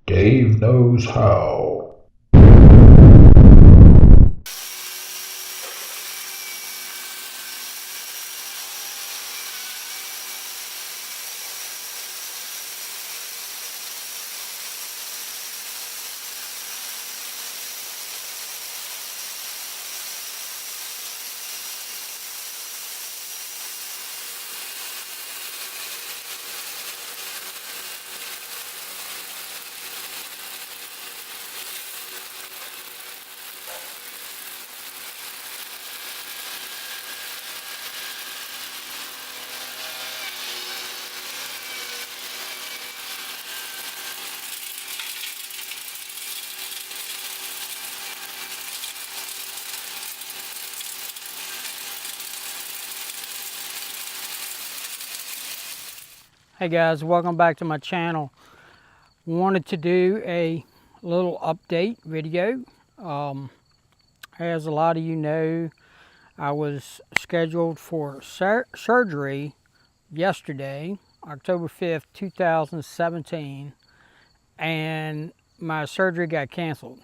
Dave knows how. Hey guys, welcome back to my channel. Wanted to do a little update video. As a lot of you know, I was scheduled for surgery yesterday, October 5th, 2017, and my surgery got canceled.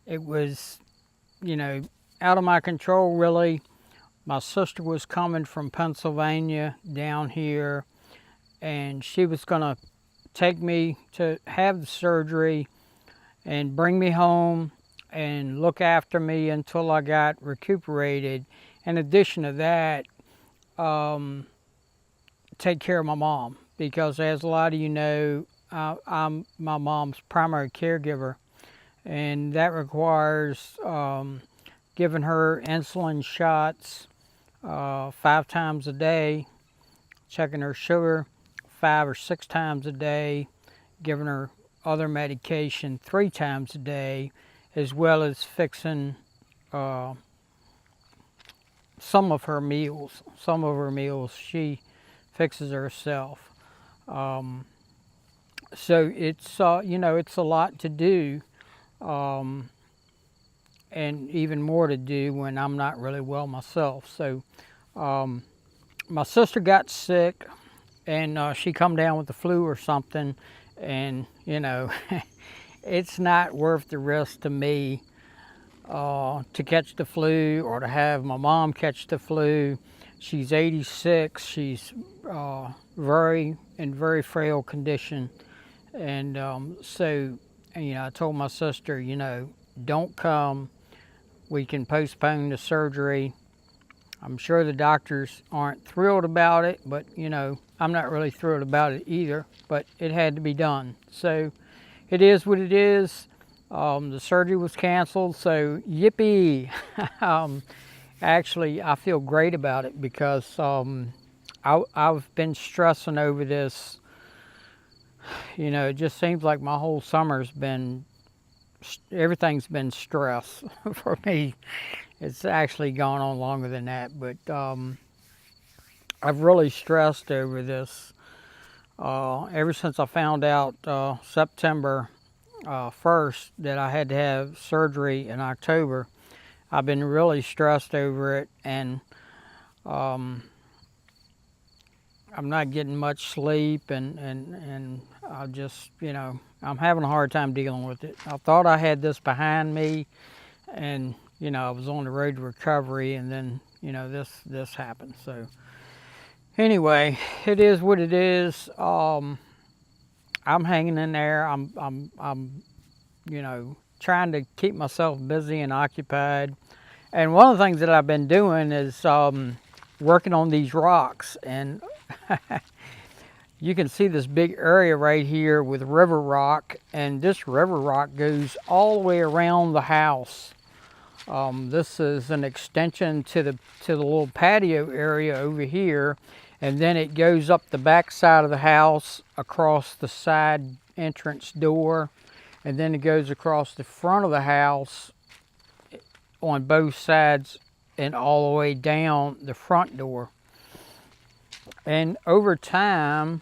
It was, out of my control really. My sister was coming from Pennsylvania down here, and she was going to take me to have the surgery and bring me home and look after me until I got recuperated. In addition to that, take care of my mom, because as a lot of you know, I'm my mom's primary caregiver, and that requires giving her insulin shots 5 times a day, checking her sugar 5 or 6 times a day, giving her other medication 3 times a day, as well as fixing some of her meals. Some of her meals she fixes herself. So it's it's a lot to do, and even more to do when I'm not really well myself. So my sister got sick, and she come down with the flu or something, and it's not worth the risk to me to catch the flu or to have my mom catch the flu. She's 86. She's in very frail condition, and so I told my sister, don't come. We can postpone the surgery. I'm sure the doctors aren't thrilled about it, but I'm not really thrilled about it either, but it had to be done. So it is what it is. The surgery was canceled, so yippee. Actually, I feel great about it, because I've been stressing over this. It just seems like my whole summer's been, everything's been stress for me. It's actually gone on longer than that, but I've really stressed over this ever since I found out September 1st that I had to have surgery in October. I've been really stressed over it, and I'm not getting much sleep, and I just, I'm having a hard time dealing with it. I thought I had this behind me, and I was on the road to recovery, and then this happened. So anyway, it is what it is. I'm hanging in there. I'm trying to keep myself busy and occupied. And one of the things that I've been doing is working on these rocks, and you can see this big area right here with river rock, and this river rock goes all the way around the house. This is an extension to the little patio area over here, and then it goes up the back side of the house, across the side entrance door, and then it goes across the front of the house on both sides and all the way down the front door. And over time,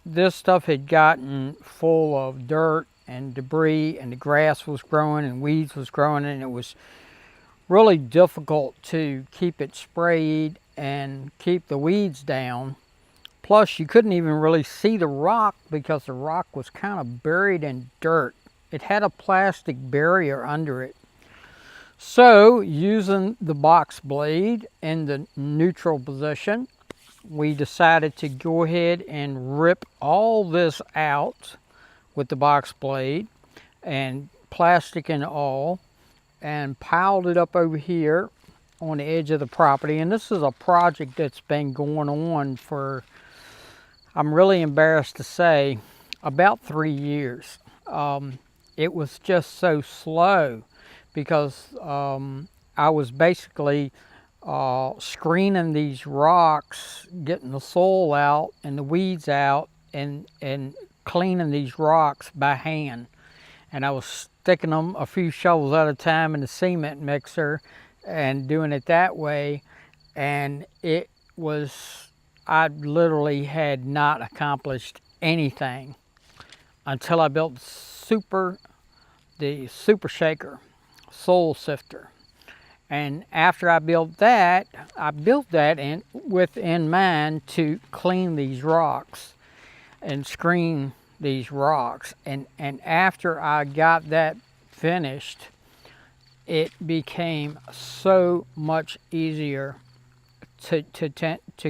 this stuff had gotten full of dirt and debris, and the grass was growing and weeds was growing, and it was really difficult to keep it sprayed and keep the weeds down. Plus, you couldn't even really see the rock because the rock was kind of buried in dirt. It had a plastic barrier under it. So, using the box blade in the neutral position, we decided to go ahead and rip all this out with the box blade and plastic and all, and piled it up over here on the edge of the property. And this is a project that's been going on for, I'm really embarrassed to say, about 3 years. It was just so slow because I was basically screening these rocks, getting the soil out and the weeds out, and cleaning these rocks by hand. And I was sticking them a few shovels at a time in the cement mixer and doing it that way. And it was, I literally had not accomplished anything until I built the super shaker soil sifter. And after I built that in mind to clean these rocks and screen these rocks. And after I got that finished, it became so much easier to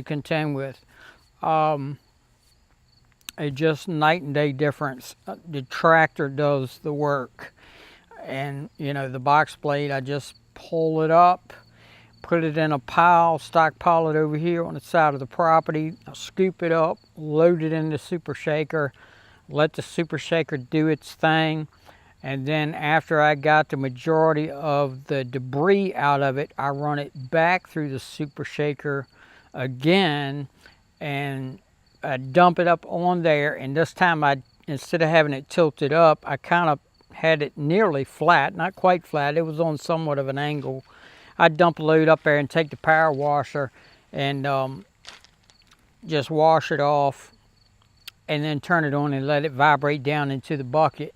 contend with. It just night and day difference. The tractor does the work, and you know, the box blade, I just pull it up, put it in a pile, stockpile it over here on the side of the property. I'll scoop it up, load it in the super shaker, let the super shaker do its thing. And then after I got the majority of the debris out of it, I run it back through the super shaker again and I dump it up on there. And this time, instead of having it tilted up, I kind of had it nearly flat, not quite flat. It was on somewhat of an angle. I dump a load up there and take the power washer and just wash it off, and then turn it on and let it vibrate down into the bucket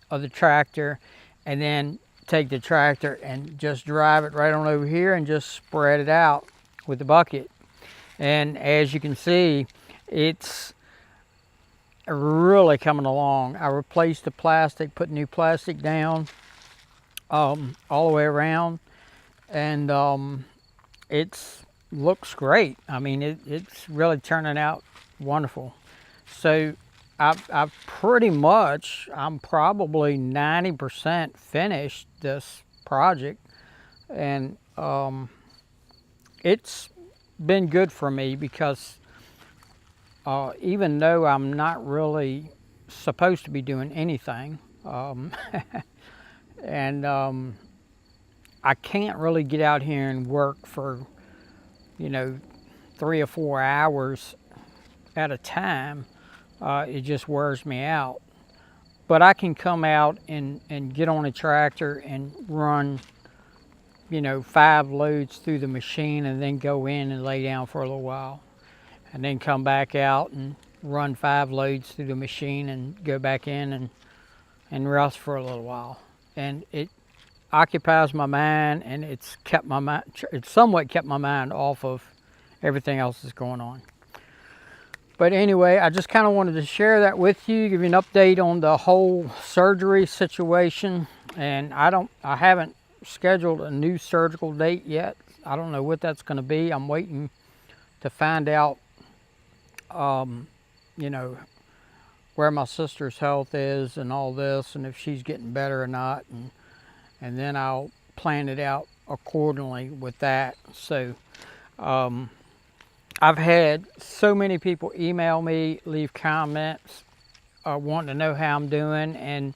of the tractor, and then take the tractor and just drive it right on over here and just spread it out with the bucket. And as you can see, it's really coming along. I replaced the plastic, put new plastic down all the way around, and it's looks great. I mean, it's really turning out wonderful. So I've pretty much, I'm probably 90% finished this project, and it's been good for me because even though I'm not really supposed to be doing anything, and I can't really get out here and work for, you know, 3 or 4 hours at a time. It just wears me out. But I can come out and get on a tractor and run, you know, 5 loads through the machine, and then go in and lay down for a little while, and then come back out and run 5 loads through the machine and go back in and rest for a little while. And it occupies my mind, and it's somewhat kept my mind off of everything else that's going on. But anyway, I just kind of wanted to share that with you, give you an update on the whole surgery situation. And I haven't scheduled a new surgical date yet. I don't know what that's going to be. I'm waiting to find out, you know, where my sister's health is and all this, and if she's getting better or not, and then I'll plan it out accordingly with that. So I've had so many people email me, leave comments, wanting to know how I'm doing, and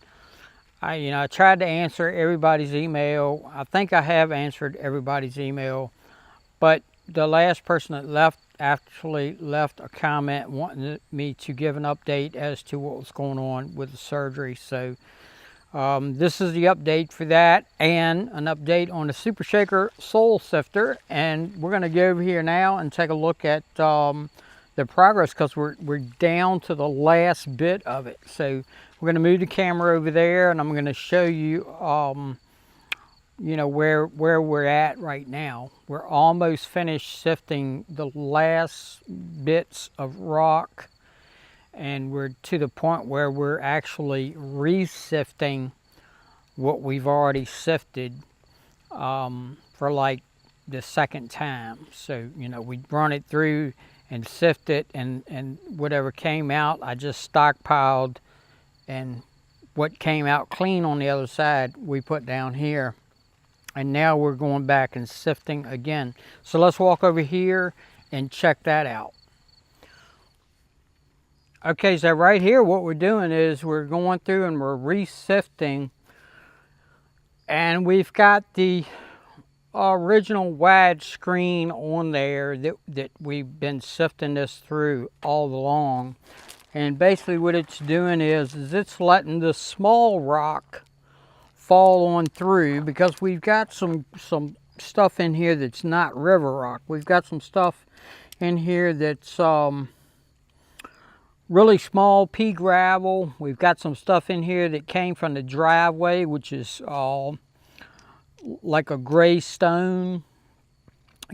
I tried to answer everybody's email. I think I have answered everybody's email, but the last person that actually left a comment wanting me to give an update as to what was going on with the surgery. So this is the update for that, and an update on the Super Shaker Soil Sifter. And we're going to go over here now and take a look at the progress, because we're down to the last bit of it. So we're going to move the camera over there, and I'm going to show you where we're at right now. We're almost finished sifting the last bits of rock, and we're to the point where we're actually re-sifting what we've already sifted for like the second time. So, we run it through and sift it, and whatever came out, I just stockpiled, and what came out clean on the other side, we put down here. And now we're going back and sifting again. So let's walk over here and check that out. Okay, so right here what we're doing is we're going through and we're re-sifting, and we've got the original wide screen on there that we've been sifting this through all along. And basically what it's doing is it's letting the small rock fall on through, because we've got some stuff in here that's not river rock. We've got some stuff in here that's really small pea gravel. We've got some stuff in here that came from the driveway, which is like a gray stone,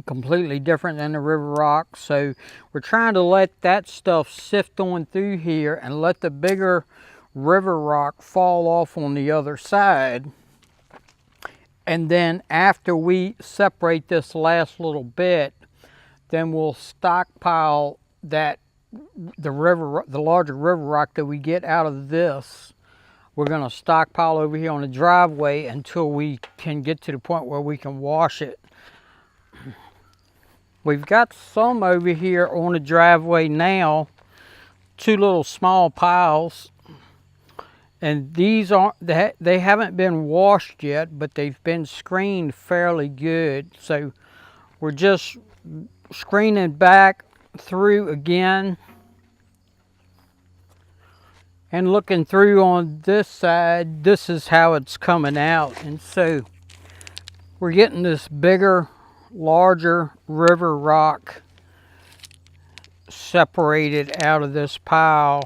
completely different than the river rock. So we're trying to let that stuff sift on through here and let the bigger river rock fall off on the other side. And then after we separate this last little bit, then we'll stockpile the larger river rock that we get out of this. We're going to stockpile over here on the driveway until we can get to the point where we can wash it. We've got some over here on the driveway now, 2 little small piles. And these they haven't been washed yet, but they've been screened fairly good. So we're just screening back through again and looking through on this side. This is how it's coming out. And so we're getting this bigger, larger river rock separated out of this pile.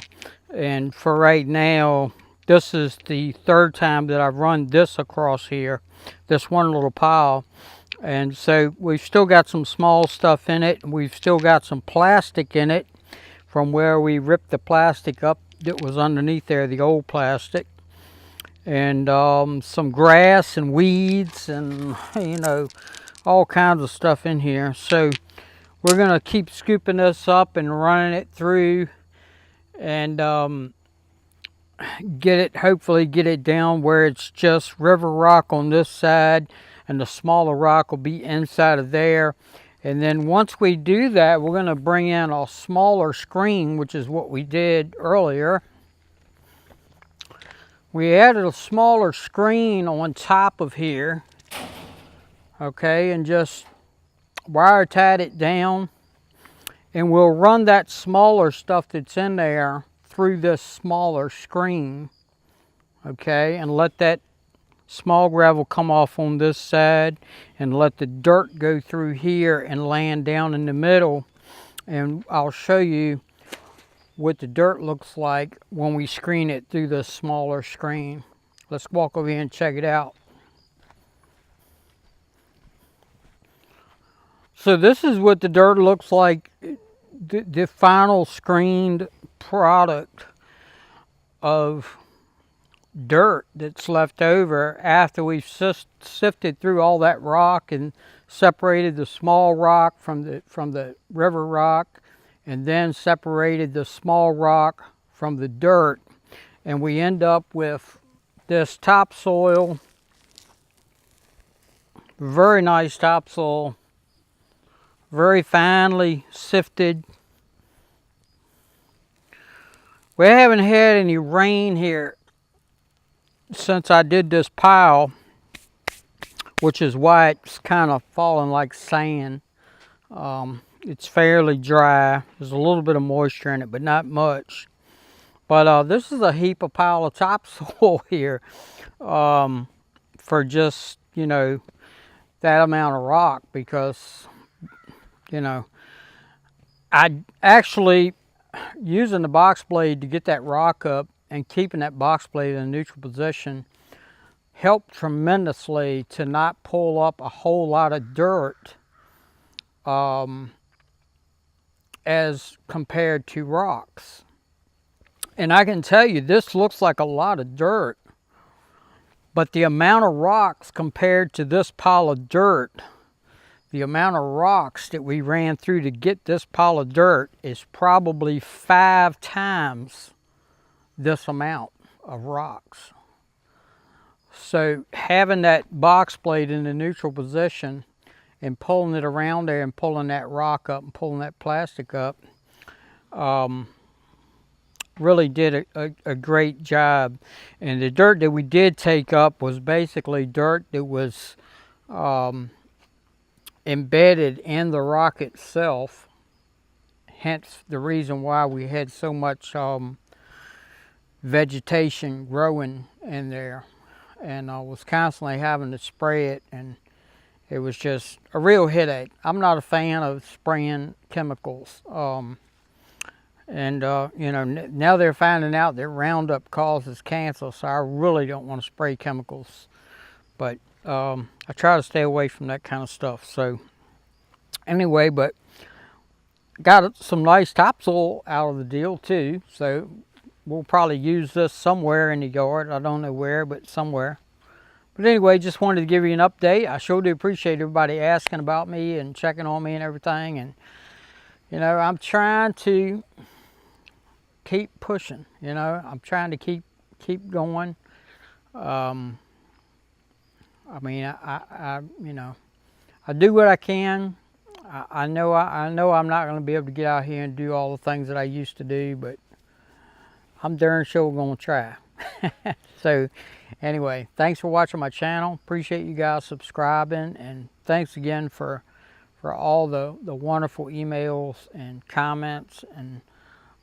And for right now, this is the 3rd time that I've run this across here, this one little pile. And so we've still got some small stuff in it. We've still got some plastic in it from where we ripped the plastic up that was underneath there, the old plastic. And some grass and weeds and, all kinds of stuff in here. So we're going to keep scooping this up and running it through, and hopefully get it down where it's just river rock on this side, and the smaller rock will be inside of there. And then once we do that, we're going to bring in a smaller screen, which is what we did earlier. We added a smaller screen on top of here, okay, and just wire tied it down, and we'll run that smaller stuff that's in there through this smaller screen, okay, and let that small gravel come off on this side, and let the dirt go through here and land down in the middle. And I'll show you what the dirt looks like when we screen it through the smaller screen. Let's walk over here and check it out. So this is what the dirt looks like, the final screened product of dirt that's left over after we've sifted through all that rock and separated the small rock from the river rock, and then separated the small rock from the dirt. And we end up with this topsoil, very nice topsoil, very finely sifted. We haven't had any rain here since I did this pile, which is why it's kind of falling like sand. It's fairly dry. There's a little bit of moisture in it, but not much. But this is a heap of pile of topsoil here for just, that amount of rock, because, I actually, using the box blade to get that rock up and keeping that box blade in a neutral position help tremendously to not pull up a whole lot of dirt as compared to rocks. And I can tell you, this looks like a lot of dirt, but the amount of rocks compared to this pile of dirt, the amount of rocks that we ran through to get this pile of dirt is probably 5 times this amount of rocks. So having that box blade in the neutral position and pulling it around there and pulling that rock up and pulling that plastic up really did a great job. And the dirt that we did take up was basically dirt that was embedded in the rock itself, hence the reason why we had so much vegetation growing in there, and I was constantly having to spray it, and it was just a real headache. I'm not a fan of spraying chemicals, and you know, now they're finding out that Roundup causes cancer, so I really don't want to spray chemicals, but I try to stay away from that kind of stuff. So anyway, but got some nice topsoil out of the deal too, so we'll probably use this somewhere in the yard. I don't know where, but somewhere. But anyway, just wanted to give you an update. I sure do appreciate everybody asking about me and checking on me and everything. And, you know, I'm trying to keep pushing, you know. I'm trying to keep going. I mean, I you know, I do what I can. I know I'm not going to be able to get out here and do all the things that I used to do, but I'm darn sure going to try. So anyway, thanks for watching my channel. Appreciate you guys subscribing, and thanks again for all the wonderful emails and comments and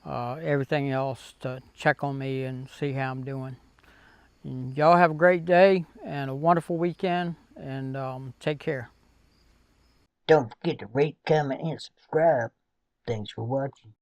everything else to check on me and see how I'm doing. Y'all have a great day and a wonderful weekend, and take care. Don't forget to rate, comment, and subscribe. Thanks for watching.